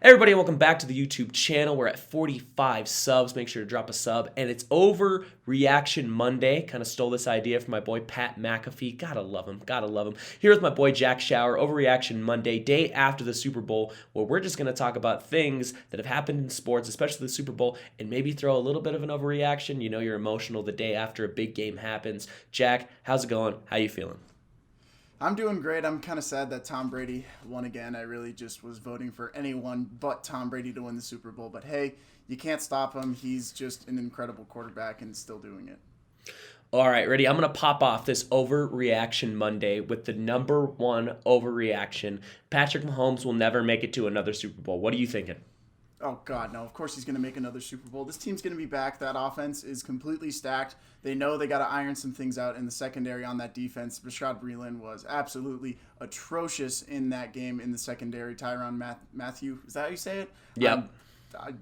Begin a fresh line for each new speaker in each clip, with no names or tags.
Everybody, welcome back to the YouTube channel. We're at 45 subs. Make sure to drop a sub. And it's Overreaction Monday. Kind of stole this idea from my boy Pat McAfee. Gotta love him. Gotta love him. Here with my boy Jack Shower. Overreaction Monday, day after the Super Bowl, where we're just going to talk about things that have happened in sports, especially the Super Bowl, and maybe throw a little bit of an overreaction. You know you're emotional the day after a big game happens. Jack, how's it going? How you feeling?
I'm doing great. I'm kind of sad that Tom Brady won again. I really just was voting for anyone but Tom Brady to win the Super Bowl. But hey, you can't stop him. He's just an incredible quarterback and still doing it.
All right, ready? I'm going to pop off this Overreaction Monday with the number one overreaction. Patrick Mahomes will never make it to another Super Bowl. What are you thinking?
Oh, God, no. Of course he's going to make another Super Bowl. This team's going to be back. That offense is completely stacked. They know they got to iron some things out in the secondary on that defense. Rashad Breeland was absolutely atrocious in that game in the secondary. Tyrann Mathieu, is that how you say it?
Yep.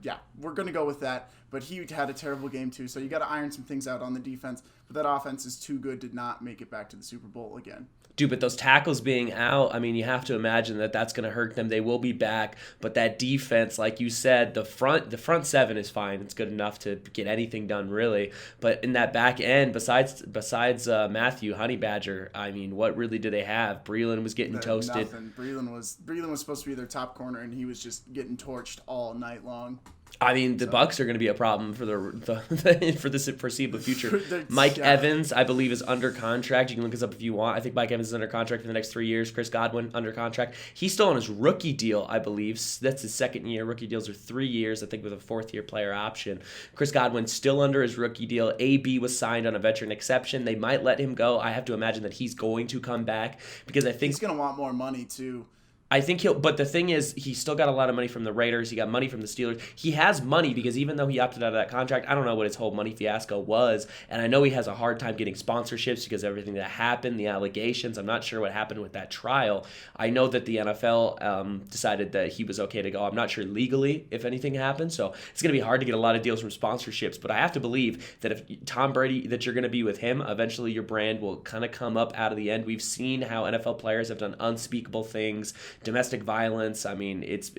Yeah, we're going to go with that. But he had a terrible game, too. So you got to iron some things out on the defense. But that offense is too good to not make it back to the Super Bowl again.
Dude, but those tackles being out, I mean, you have to imagine that that's going to hurt them. They will be back, but that defense, like you said, the front seven is fine. It's good enough to get anything done, really. But in that back end, besides Matthew Honey Badger, I mean, what really do they have? Breeland was getting toasted.
Nothing. Breeland was supposed to be their top corner, and he was just getting torched all night long.
I mean, the Bucs are going to be a problem for for the foreseeable future. Mike Evans, I believe, is under contract. You can look this up if you want. I think Mike Evans is under contract for the next 3 years. Chris Godwin under contract. He's still on his rookie deal, I believe. That's his second year. Rookie deals are 3 years, I think, with a fourth-year player option. Chris Godwin's still under his rookie deal. AB was signed on a veteran exception. They might let him go. I have to imagine that he's going to come back because I think
he's going to want more money, too.
I think but the thing is, he still got a lot of money from the Raiders. He got money from the Steelers. He has money because even though he opted out of that contract, I don't know what his whole money fiasco was. And I know he has a hard time getting sponsorships because of everything that happened, the allegations. I'm not sure what happened with that trial. I know that the NFL decided that he was okay to go. I'm not sure legally if anything happened. So it's going to be hard to get a lot of deals from sponsorships. But I have to believe that if Tom Brady, that you're going to be with him, eventually your brand will kind of come up out of the end. We've seen how NFL players have done unspeakable things. Domestic violence. I mean, it's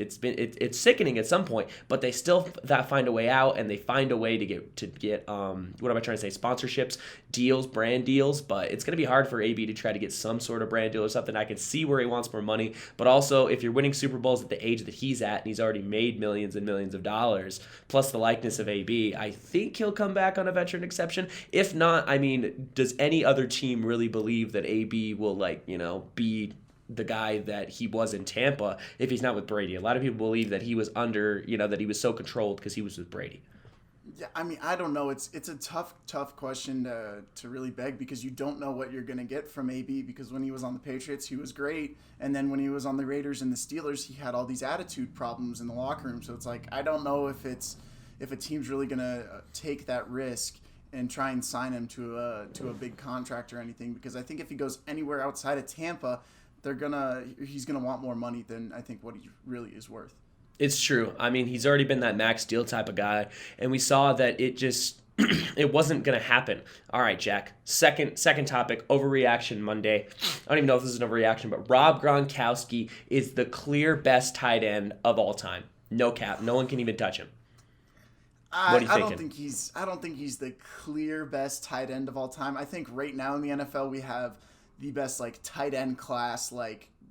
sickening at some point, but they still find a way out, and they find a way to get what am I trying to say? Sponsorships, deals, brand deals. But it's going to be hard for AB to try to get some sort of brand deal or something. I can see where he wants more money, but also if you're winning Super Bowls at the age that he's at, and he's already made millions and millions of dollars, plus the likeness of AB, I think he'll come back on a veteran exception. If not, I mean, does any other team really believe that AB will be the guy that he was in Tampa if he's not with Brady? A lot of people believe that he was that he was so controlled because he was with Brady.
Yeah, I mean, I don't know. It's a tough question to really beg because you don't know what you're going to get from AB because when he was on the Patriots, he was great. And then when he was on the Raiders and the Steelers, he had all these attitude problems in the locker room. So it's like, I don't know if a team's really going to take that risk and try and sign him to a big contract or anything, because I think if he goes anywhere outside of Tampa, he's gonna want more money than I think what he really is worth.
It's true. I mean, he's already been that max deal type of guy, and we saw that it just it wasn't gonna happen. All right, Jack. Second topic, Overreaction Monday. I don't even know if this is an overreaction, but Rob Gronkowski is the clear best tight end of all time. No cap. No one can even touch him. What are you thinking?
I don't think he's the clear best tight end of all time. I think right now in the NFL we have the best tight end class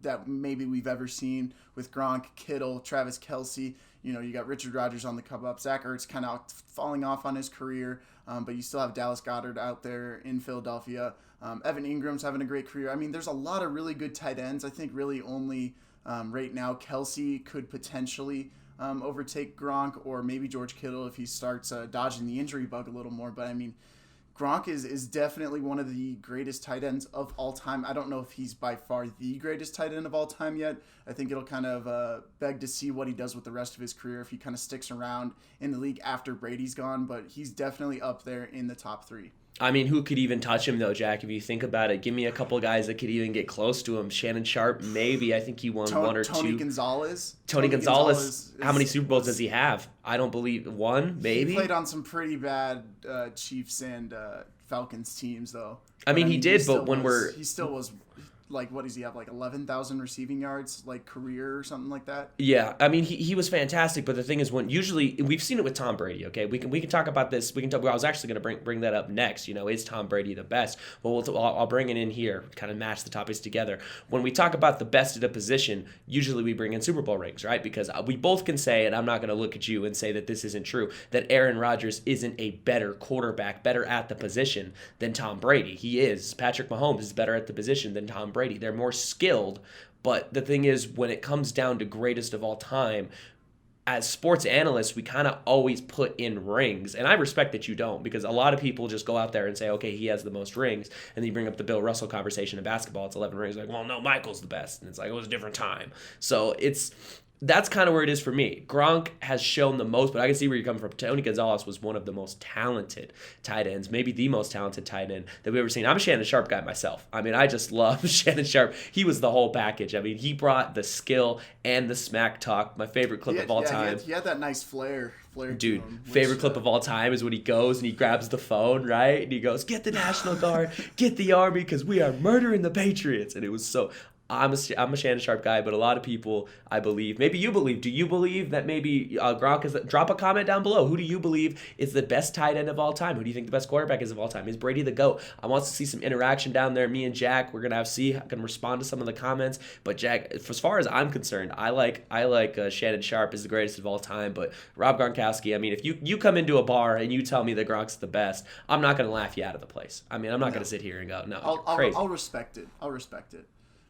that maybe we've ever seen with Gronk, Kittle, Travis Kelce. You got Richard Rodgers on the come up. Zach Ertz kind of falling off on his career, but you still have Dallas Goedert out there in Philadelphia. Evan Ingram's having a great career. I mean, there's a lot of really good tight ends. I think really only right now Kelce could potentially overtake Gronk, or maybe George Kittle if he starts dodging the injury bug a little more. But I mean, Gronk is definitely one of the greatest tight ends of all time. I don't know if he's by far the greatest tight end of all time yet. I think it'll kind of beg to see what he does with the rest of his career if he kind of sticks around in the league after Brady's gone. But he's definitely up there in the top 3.
I mean, who could even touch him, though, Jack, if you think about it? Give me a couple guys that could even get close to him. Shannon Sharp, maybe. I think he won one or
Tony
two.
Gonzalez.
Tony Gonzalez, how many Super Bowls does he have? I don't believe one, maybe?
He played on some pretty bad Chiefs and Falcons teams, though.
I mean, he did, but when
he still was like, what does he have, like 11,000 receiving yards, like career or something like that?
Yeah, I mean he was fantastic, but the thing is, when usually we've seen it with Tom Brady. Okay, we can talk about this. We can talk. Well, I was actually going to bring that up next. Is Tom Brady the best? Well, I'll bring it in here, kind of match the topics together. When we talk about the best at a position, usually we bring in Super Bowl rings, right? Because we both can say, and I'm not going to look at you and say that this isn't true, that Aaron Rodgers isn't a better quarterback, better at the position than Tom Brady. He is. Patrick Mahomes is better at the position than Tom Brady. They're more skilled. But the thing is, when it comes down to greatest of all time, as sports analysts, we kind of always put in rings. And I respect that you don't, because a lot of people just go out there and say, okay, he has the most rings. And then you bring up the Bill Russell conversation in basketball. It's 11 rings. Like, well, no, Michael's the best. And it's like, it was a different time. So that's kind of where it is for me. Gronk has shown the most, but I can see where you're coming from. Tony Gonzalez was one of the most talented tight ends, maybe the most talented tight end that we've ever seen. I'm a Shannon Sharp guy myself. I mean, I just love Shannon Sharp. He was the whole package. I mean, he brought the skill and the smack talk. My favorite clip of all time.
He had that nice flair.
Dude, favorite clip of all time is when he goes and he grabs the phone, right? And he goes, get the National Guard, get the Army, because we are murdering the Patriots. And it was so... I'm a Shannon Sharp guy, but a lot of people, I believe, maybe you believe. Do you believe that maybe Gronk is? Drop a comment down below. Who do you believe is the best tight end of all time? Who do you think the best quarterback is of all time? Is Brady the GOAT? I want to see some interaction down there. Me and Jack, we're gonna can respond to some of the comments. But Jack, as far as I'm concerned, I like Shannon Sharp is the greatest of all time. But Rob Gronkowski, I mean, if you come into a bar and you tell me that Gronk's the best, I'm not gonna laugh you out of the place. I mean, I'm not gonna sit here and go, no, crazy.
I'll respect it.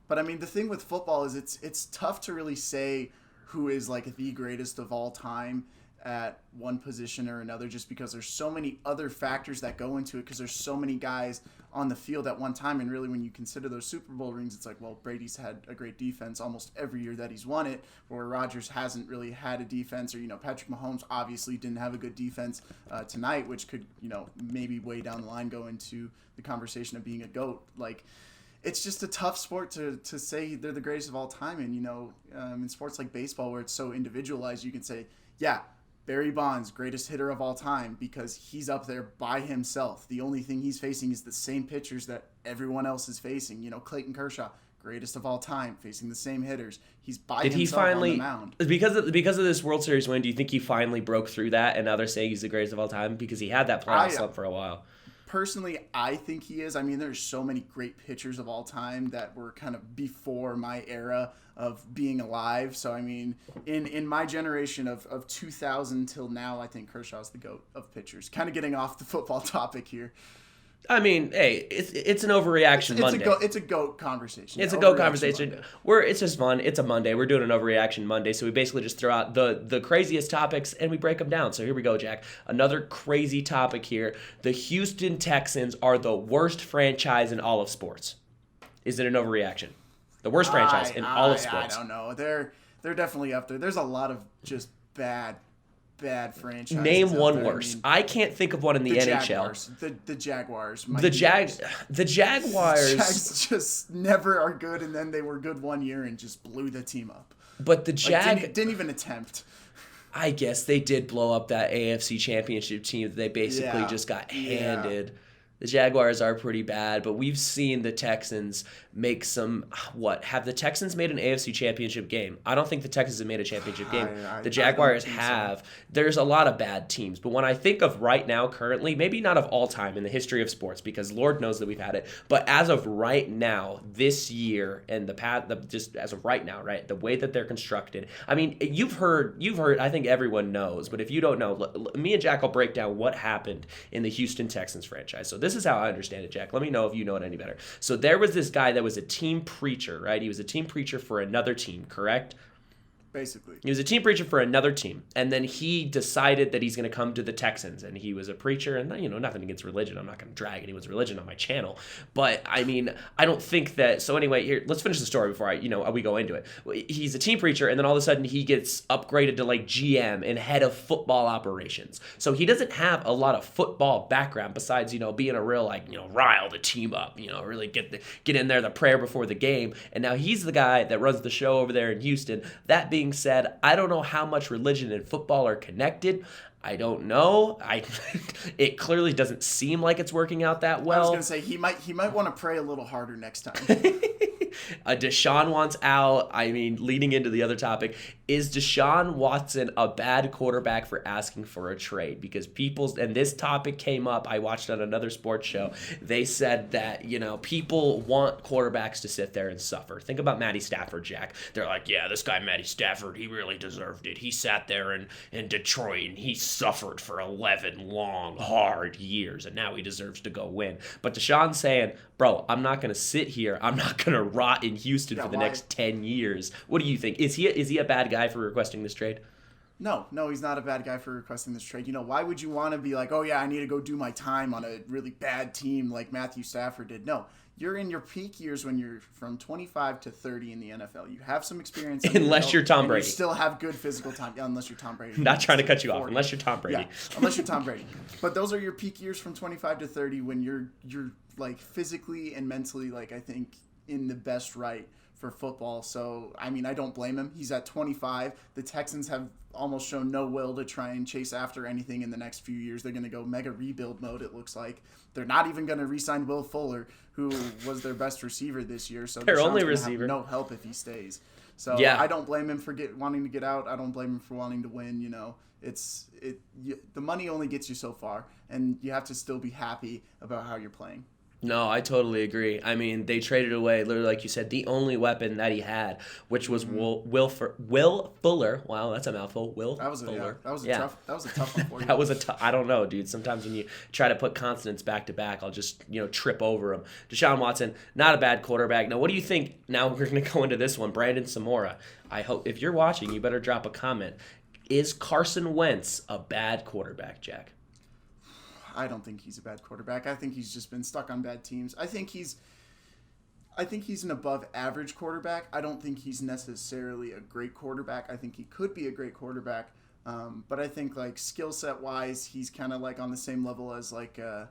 But I mean, the thing with football is it's tough to really say who is like the greatest of all time at one position or another, just because there's so many other factors that go into it, because there's so many guys on the field at one time. And really, when you consider those Super Bowl rings, it's like, well, Brady's had a great defense almost every year that he's won it, where Rodgers hasn't really had a defense, or, Patrick Mahomes obviously didn't have a good defense tonight, which could, maybe way down the line go into the conversation of being a GOAT. Like, it's just a tough sport to say they're the greatest of all time. And, in sports like baseball, where it's so individualized, you can say, yeah, Barry Bonds, greatest hitter of all time, because he's up there by himself. The only thing he's facing is the same pitchers that everyone else is facing. Clayton Kershaw, greatest of all time, facing the same hitters. He's by himself on the mound.
Because of this World Series win, do you think he finally broke through that, and now they're saying he's the greatest of all time? Because he had that playoff slump for a while.
Personally, I think he is. I mean, there's so many great pitchers of all time that were kind of before my era of being alive. So, I mean, in my generation of 2000 till now, I think Kershaw's the GOAT of pitchers. Kind of getting off the football topic here.
I mean, hey, it's an overreaction Monday.
It's a GOAT conversation.
It's a GOAT conversation. It's just fun. It's a Monday. We're doing an overreaction Monday, so we basically just throw out the craziest topics and we break them down. So here we go, Jack. Another crazy topic here. The Houston Texans are the worst franchise in all of sports. Is it an overreaction? The worst franchise in all of sports.
I don't know. They're definitely up there. There's a lot of just bad franchises.
Name one worse. I can't think of one in the NHL.
Jaguars. The Jaguars.
The Jaguars.
The Jags just never are good, and then they were good one year and just blew the team up.
But the Jags
didn't even attempt.
I guess they did blow up that AFC Championship team that they basically just got handed. The Jaguars are pretty bad, but we've seen the Texans make some, have the Texans made an AFC Championship game? I don't think the Texans have made a championship game. The Jaguars have. So. There's a lot of bad teams, but when I think of right now, currently, maybe not of all time in the history of sports, because Lord knows that we've had it, but as of right now, this year, and just as of right now, right, the way that they're constructed, I mean, you've heard, I think everyone knows, but if you don't know, me and Jack will break down what happened in the Houston Texans franchise. So this is how I understand it, Jack. Let me know if you know it any better. So there was this guy that was a team preacher, right? He was a team preacher for another team, correct?
Basically.
He was a team preacher for another team, and then he decided that he's going to come to the Texans, and he was a preacher, and nothing against religion. I'm not going to drag anyone's religion on my channel, but I mean, I don't think that. So anyway, here, let's finish the story before we go into it. He's a team preacher, and then all of a sudden he gets upgraded to like GM and head of football operations. So he doesn't have a lot of football background besides being a real rile the team up, really get in there, the prayer before the game, and now he's the guy that runs the show over there in Houston. That being said, I don't know how much religion and football are connected. I don't know. It clearly doesn't seem like it's working out that well.
I was gonna say he might want to pray a little harder next time.
Deshaun wants out. I mean, leading into the other topic, is Deshaun Watson a bad quarterback for asking for a trade? Because and this topic came up, I watched on another sports show. They said that, people want quarterbacks to sit there and suffer. Think about Matty Stafford, Jack. They're like, yeah, this guy Matty Stafford, he really deserved it. He sat there in Detroit and he suffered for 11 long, hard years, and now he deserves to go win. But Deshaun's saying, bro, I'm not going to sit here. I'm not going to rot in Houston for the next 10 years. What do you think? Is he a bad guy for requesting this trade?
No, he's not a bad guy for requesting this trade. Why would you want to be like, oh yeah, I need to go do my time on a really bad team like Matthew Stafford did? No, you're in your peak years when you're from 25 to 30 in the NFL. You have some experience.
Unless you're Tom Brady.
You still have good physical time. Yeah, unless you're Tom Brady.
Not trying to cut you off. Unless you're Tom Brady.
Yeah, unless you're Tom Brady. But those are your peak years from 25 to 30 when you're like physically and mentally, like, I think in the best right for football. So, I mean, I don't blame him. He's at 25. The Texans have almost shown no will to try and chase after anything in the next few years. They're going to go mega rebuild mode, it looks like. They're not even going to re-sign Will Fuller, who was their best receiver this year. So
their only
receiver. Have no help if he stays. So yeah. I don't blame him for wanting to get out. I don't blame him for wanting to win. The money only gets you so far, and you have to still be happy about how you're playing.
No, I totally agree. I mean, they traded away, literally, like you said, the only weapon that he had, which was Will Fuller. Wow, that's a mouthful. Fuller.
That was a tough one for you.
That was I don't know, dude. Sometimes when you try to put consonants back to back, I'll just, trip over them. Deshaun Watson, not a bad quarterback. Now, what do you think? Now we're going to go into this one. Brandon Samora. I hope, if you're watching, you better drop a comment. Is Carson Wentz a bad quarterback, Jack?
I don't think he's a bad quarterback. I think he's just been stuck on bad teams. I think he's an above average quarterback. I don't think he's necessarily a great quarterback. I think he could be a great quarterback. But I think like skill set wise, he's kind of like on the same level as like a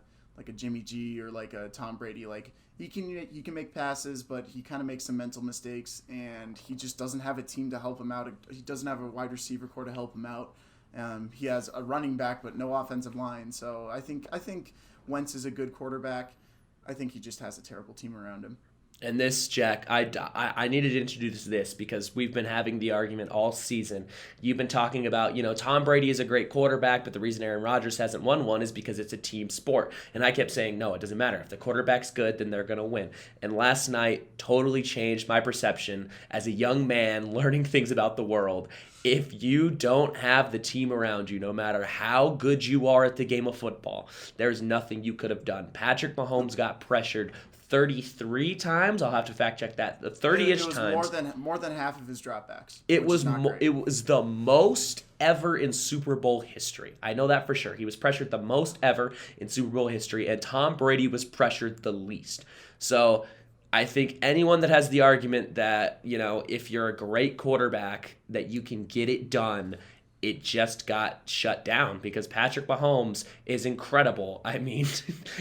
Jimmy G or like a Tom Brady. Like he can make passes, but he kind of makes some mental mistakes, and he just doesn't have a team to help him out. He doesn't have a wide receiver core to help him out. He has a running back, but no offensive line. So I think Wentz is a good quarterback. I think he just has a terrible team around him.
And this, Jack, I needed to introduce this because we've been having the argument all season. You've been talking about, Tom Brady is a great quarterback, but the reason Aaron Rodgers hasn't won one is because it's a team sport. And I kept saying, no, it doesn't matter. If the quarterback's good, then they're going to win. And last night totally changed my perception as a young man learning things about the world. If you don't have the team around you, no matter how good you are at the game of football, there's nothing you could have done. Patrick Mahomes got pressured 33 times. I'll have to fact check that. 30-ish times.
More than half of his dropbacks.
It was the most ever in Super Bowl history. I know that for sure. He was pressured the most ever in Super Bowl history, and Tom Brady was pressured the least. So I think anyone that has the argument that, if you're a great quarterback, that you can get it done, it just got shut down because Patrick Mahomes is incredible. I mean,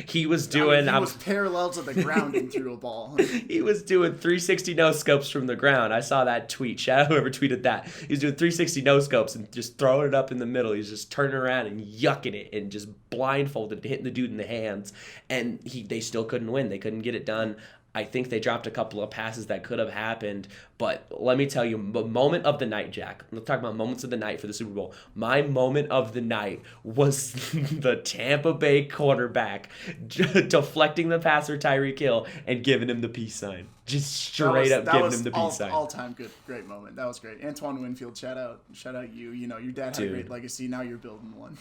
he was doing...
he was parallel to the ground and threw a ball.
He was doing 360 no-scopes from the ground. I saw that tweet. Shout out whoever tweeted that. He was doing 360 no-scopes and just throwing it up in the middle. He's just turning around and yucking it and just blindfolded, hitting the dude in the hands. And they still couldn't win. They couldn't get it done. I think they dropped a couple of passes that could have happened. But let me tell you, the moment of the night, Jack. Let's talk about moments of the night for the Super Bowl. My moment of the night was the Tampa Bay quarterback deflecting the passer Tyreek Hill and giving him the peace sign. Just straight up giving him the peace sign.
All-time great moment. That was great. Antoine Winfield, shout out you. Your dad had a great legacy. Now you're building one.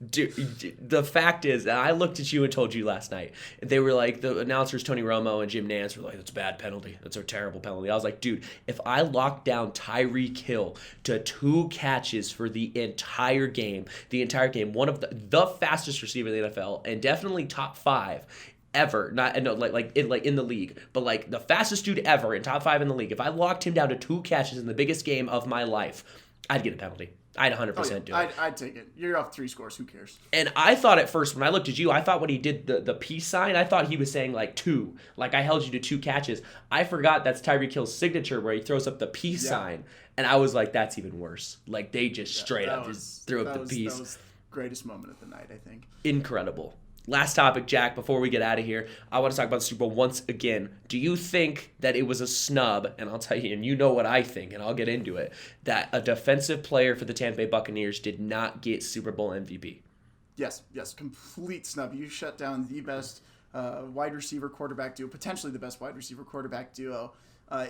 Dude, the fact is, I looked at you and told you last night, they were like, the announcers, Tony Romo and Jim Nantz were like, that's a bad penalty. That's a terrible penalty. I was like, dude, if I lock down Tyreek Hill to 2 catches for the entire game, one of the fastest receiver in the NFL, and definitely top 5 ever, not in the league, but like the fastest dude ever in top 5 in the league, if I locked him down to 2 catches in the biggest game of my life, I'd get a penalty. I'd 100% do it.
I'd take it. You're off 3 scores. Who cares?
And I thought at first, when I looked at you, I thought when he did the peace sign, I thought he was saying like 2. Like I held you to 2 catches. I forgot that's Tyreek Hill's signature where he throws up the peace sign. And I was like, that's even worse. Like they just straight up just threw up the peace.
greatest moment of the night, I think.
Incredible. Last topic, Jack, before we get out of here, I want to talk about the Super Bowl once again. Do you think that it was a snub, and I'll tell you, and you know what I think, and I'll get into it, that a defensive player for the Tampa Bay Buccaneers did not get Super Bowl MVP?
Yes, complete snub. You shut down the best wide receiver quarterback duo, potentially the best wide receiver quarterback duo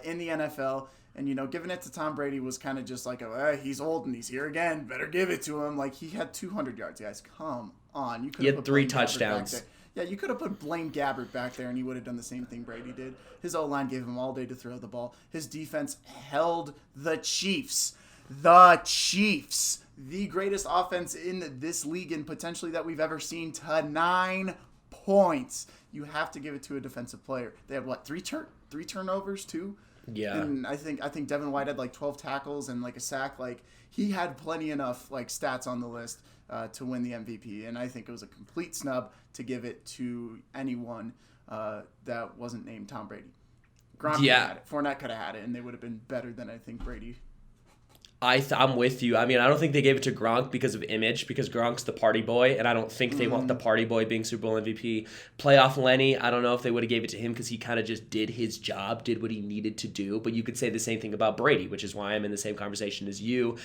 in the NFL. And, giving it to Tom Brady was kind of just like, he's old and he's here again. Better give it to him. Like, he had 200 yards, guys. Come on. You could have put
3
Blaine Gabbert
touchdowns.
back there. Yeah, you could have put Blaine Gabbert back there and he would have done the same thing Brady did. His O-line gave him all day to throw the ball. His defense held the Chiefs. The Chiefs. The greatest offense in this league and potentially that we've ever seen to 9 points. You have to give it to a defensive player. They had, three turnovers, too?
Yeah.
And I think Devin White had 12 tackles and a sack. He had plenty enough stats on the list to win the MVP. And I think it was a complete snub to give it to anyone that wasn't named Tom Brady. Gronk could have had it. Fournette could have had it, and they would have been better than I think Brady.
I'm with you. I mean, I don't think they gave it to Gronk because of image, because Gronk's the party boy, and I don't think they want the party boy being Super Bowl MVP. Playoff Lenny, I don't know if they would have gave it to him because he kind of just did his job, did what he needed to do. But you could say the same thing about Brady, which is why I'm in the same conversation as you.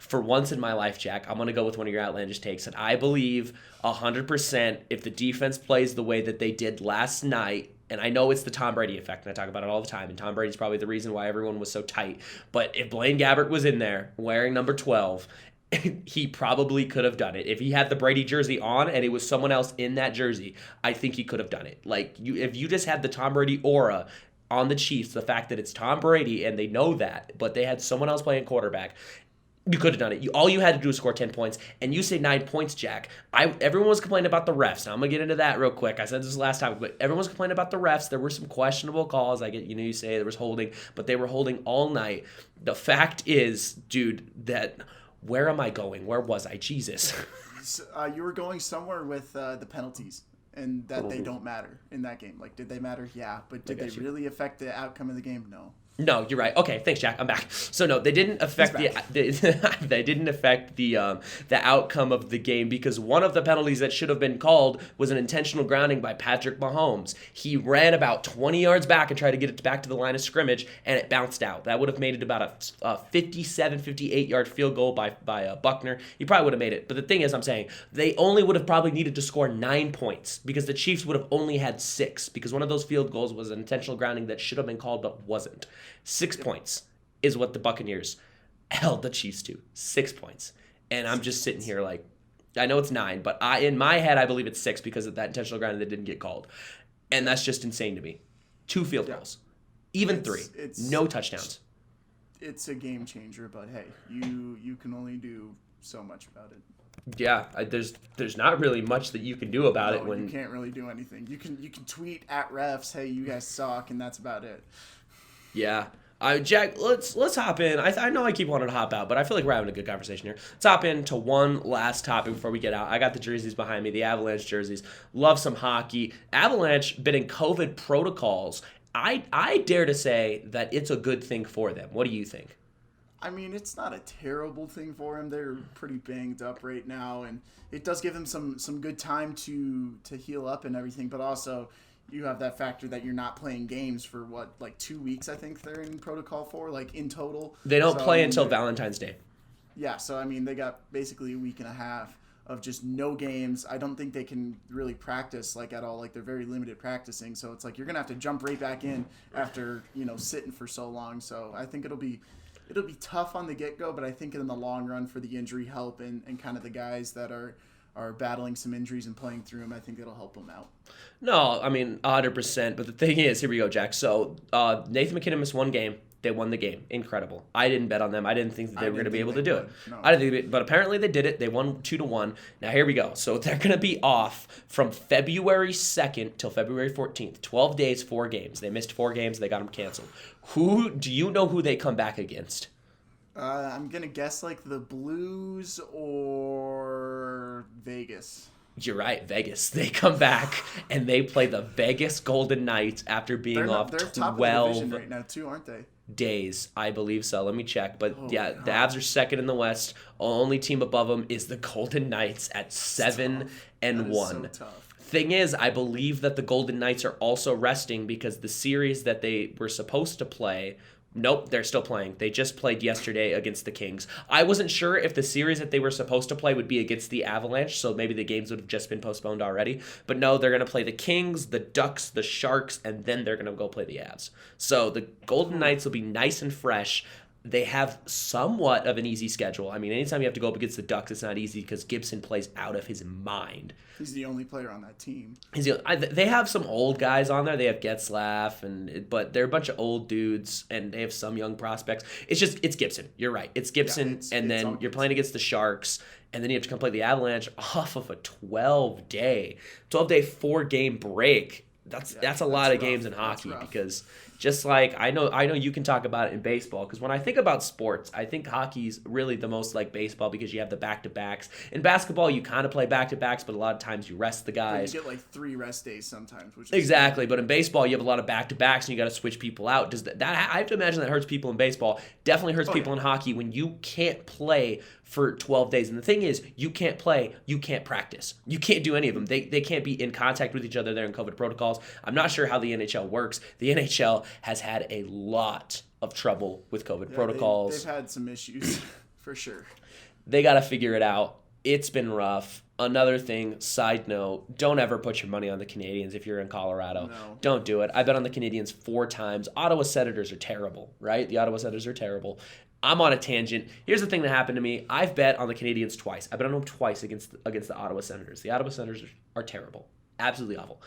For once in my life, Jack, I'm going to go with one of your outlandish takes, and I believe 100% if the defense plays the way that they did last night, and I know it's the Tom Brady effect, and I talk about it all the time, and Tom Brady's probably the reason why everyone was so tight. But if Blaine Gabbert was in there wearing number 12, he probably could have done it. If he had the Brady jersey on and it was someone else in that jersey, I think he could have done it. If you just had the Tom Brady aura on the Chiefs, the fact that it's Tom Brady and they know that, but they had someone else playing quarterback, you could have done it. All you had to do was score 10 points, and you say 9 points, Jack. Everyone was complaining about the refs. Now, I'm going to get into that real quick. I said this last time, but everyone was complaining about the refs. There were some questionable calls. You say there was holding, but they were holding all night. The fact is, dude, that where am I going? Where was I? Jesus.
You were going somewhere with the penalties, and that they don't matter in that game. Did they matter? Yeah, but did they really affect the outcome of the game? No.
No, you're right. Okay, thanks, Jack. I'm back. So no, they didn't affect they didn't affect the outcome of the game because one of the penalties that should have been called was an intentional grounding by Patrick Mahomes. He ran about 20 yards back and tried to get it back to the line of scrimmage, and it bounced out. That would have made it about a 57, 58-yard field goal by Buckner. He probably would have made it. But the thing is, I'm saying, they only would have probably needed to score 9 points because the Chiefs would have only had 6 because one of those field goals was an intentional grounding that should have been called but wasn't. 6 points is what the Buccaneers held the Chiefs to. 6 points. And I'm just sitting here I know it's 9, but in my head, I believe it's 6 because of that intentional grounding that didn't get called. And that's just insane to me. 2 field goals. Even 3. No touchdowns.
It's a game changer, but hey, you can only do so much about it.
Yeah, there's not really much that you can do about it when
you can't really do anything. You can tweet at refs, hey, you guys suck, and that's about it.
Yeah. Jack, let's hop in. I know I keep wanting to hop out, but I feel like we're having a good conversation here. Let's hop into one last topic before we get out. I got the jerseys behind me, the Avalanche jerseys. Love some hockey. Avalanche been in COVID protocols. I dare to say that it's a good thing for them. What do you think?
I mean, it's not a terrible thing for them. They're pretty banged up right now, and it does give them some good time to heal up and everything, but also you have that factor that you're not playing games for 2 weeks, I think they're in protocol for, in total.
They don't play until Valentine's Day.
Yeah, so I mean, they got basically a week and a half of just no games. I don't think they can really practice at all. They're very limited practicing, so it's you're gonna have to jump right back in after sitting for so long. So I think it'll be tough on the get-go, but I think in the long run for the injury help and kind of the guys that are battling some injuries and playing through them, I think it'll help them out.
No, I mean, 100%. But the thing is, here we go, Jack. So Nathan McKinnon missed 1 game. They won the game. Incredible. I didn't bet on them. I didn't think that they were going to be able to do it.
No.
I didn't think, but apparently they did it. They won 2-1. Now here we go. So they're going to be off from February 2nd till February 14th. 12 days, 4 games. They missed 4 games. They got them canceled. Do you know who they come back against?
I'm going to guess the Blues or Vegas.
You're right, Vegas. They come back and they play the Vegas Golden Knights after being off
they're
12.
top of the division right now too, aren't they?
days, I believe so. Let me check. But
Oh,
yeah,
God.
the Avs are second in the West. Only team above them is the Golden Knights at 7-1.
That is so tough.
Thing is, I believe that the Golden Knights are also resting because the series that they were supposed to play. Nope, they're still playing. They just played yesterday against the Kings. I wasn't sure if the series that they were supposed to play would be against the Avalanche, so maybe the games would have just been postponed already. But no, they're going to play the Kings, the Ducks, the Sharks, and then they're going to go play the Avs. So the Golden Knights will be nice and fresh. They have somewhat of an easy schedule. I mean, anytime you have to go up against the Ducks, it's not easy because Gibson plays out of his mind.
He's the only player on that team.
They have some old guys on there. They have Getzlaff, but they're a bunch of old dudes, and they have some young prospects. It's Gibson. You're right. It's Gibson, and then you're playing against the Sharks, and then you have to come play the Avalanche off of a 12-day 4-game break. That's a lot of games in hockey because just like I know you can talk about it in baseball because when I think about sports, I think hockey's really the most like baseball because you have the back-to-backs. In basketball, you kind of play back-to-backs, but a lot of times you rest the guys.
You get like 3 rest days sometimes. Which is
exactly, but in baseball, you have a lot of back-to-backs and you got to switch people out. Does that I have to imagine that hurts people in baseball. Definitely hurts people in hockey when you can't play for 12 days. And the thing is, you can't play, you can't practice. You can't do any of them. They can't be in contact with each other. They're in COVID protocols. I'm not sure how the NHL works. The NHL has had a lot of trouble with COVID protocols.
They've had some issues, for sure.
They got to figure it out. It's been rough. Another thing, side note, don't ever put your money on the Canadiens if you're in Colorado.
No.
Don't do it. I bet on the Canadiens 4 times. Ottawa Senators are terrible, right? The Ottawa Senators are terrible. I'm on a tangent. Here's the thing that happened to me. I've bet on the Canadiens twice. I bet on them twice against the Ottawa Senators. The Ottawa Senators are terrible. Absolutely awful.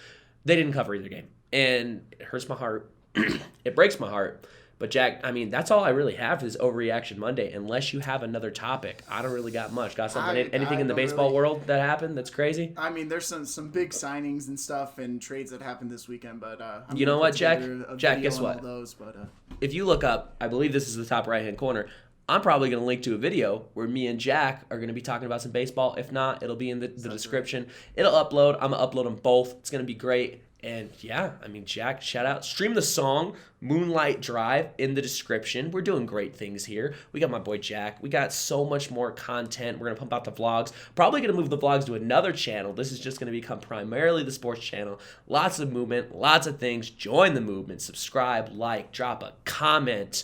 They didn't cover either game. And it hurts my heart. It breaks my heart. But Jack, I mean, that's all I really have for this Overreaction Monday. Unless you have another topic, I don't really got much. Got something? Anything in the baseball world that happened that's crazy?
I mean, there's some big signings and stuff and trades that happened this weekend. But
you know what, Jack? Jack, guess what?
Those, but,
if you look up, I believe this is the top right-hand corner. I'm probably going to link to a video where me and Jack are going to be talking about some baseball. If not, it'll be in the description. Right. It'll upload. I'm going to upload them both. It's going to be great. And yeah, I mean, Jack, shout out. Stream the song Moonlight Drive in the description. We're doing great things here. We got my boy Jack. We got so much more content. We're going to pump out the vlogs. Probably going to move the vlogs to another channel. This is just going to become primarily the sports channel. Lots of movement, lots of things. Join the movement. Subscribe, like, drop a comment.